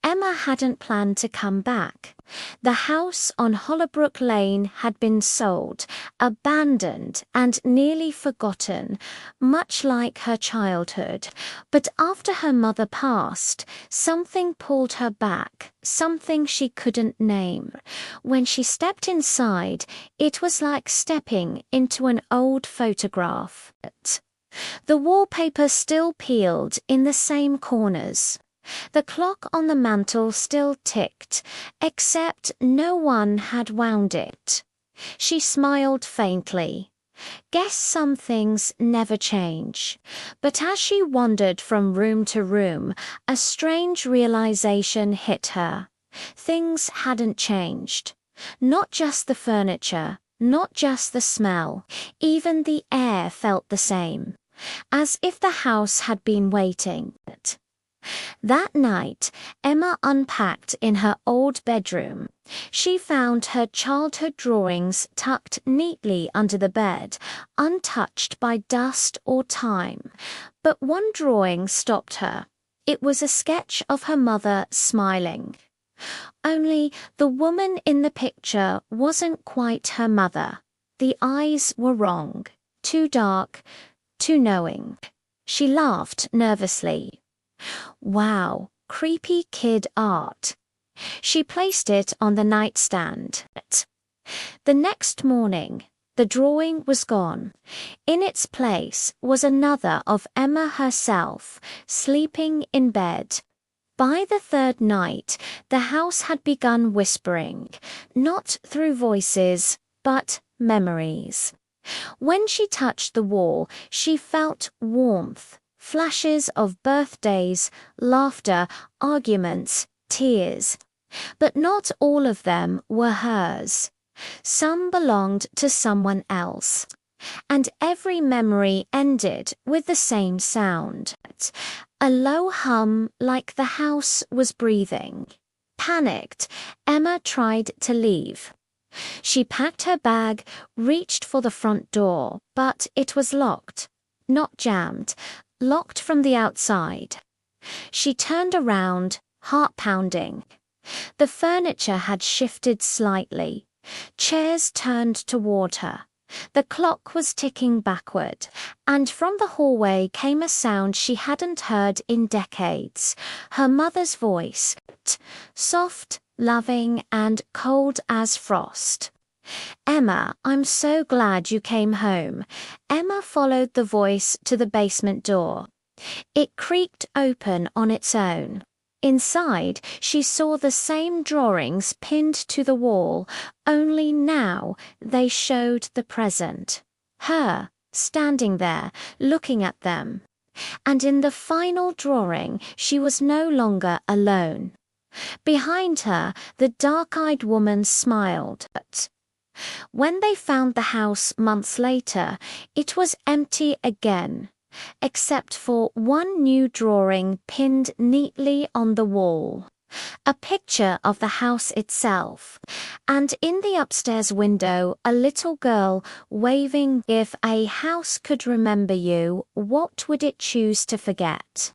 Emma hadn't planned to come back. The house on Hollowbrook Lane had been sold, abandoned and nearly forgotten, much like her childhood. But after her mother passed, something pulled her back, something she couldn't name. When she stepped inside, it was like stepping into an old photograph. The wallpaper still peeled in the same corners. The clock on the mantel still ticked, except no one had wound it. She smiled faintly. Guess some things never change. But as she wandered from room to room, a strange realization hit her. Things hadn't changed. Not just the furniture, not just the smell, even the air felt the same. As if the house had been waiting. That night, Emma unpacked in her old bedroom. She found her childhood drawings tucked neatly under the bed, untouched by dust or time. But one drawing stopped her. It was a sketch of her mother smiling. Only the woman in the picture wasn't quite her mother. The eyes were wrong, too dark, too knowing. She laughed nervously. Wow, creepy kid art. She placed it on the nightstand. The next morning, the drawing was gone. In its place was another of Emma herself, sleeping in bed. By the third night, the house had begun whispering, not through voices, but memories. When she touched the wall, she felt warmth. Flashes of birthdays, laughter, arguments, tears. But not all of them were hers. Some belonged to someone else. And every memory ended with the same sound. A low hum like the house was breathing. Panicked, Emma tried to leave. She packed her bag, reached for the front door, but it was locked. Not jammed. Locked from the outside. She turned around, heart pounding. The furniture had shifted slightly. Chairs turned toward her. The clock was ticking backward, and from the hallway came a sound she hadn't heard in decades. Her mother's voice, soft, loving, and cold as frost. Emma, I'm so glad you came home. Emma followed the voice to the basement door. It creaked open on its own. Inside, she saw the same drawings pinned to the wall, only now they showed the present. Her, standing there, looking at them. And in the final drawing, she was no longer alone. Behind her, the dark-eyed woman smiled. When they found the house months later, it was empty again, except for one new drawing pinned neatly on the wall. A picture of the house itself, and in the upstairs window a little girl waving. If a house could remember you, what would it choose to forget?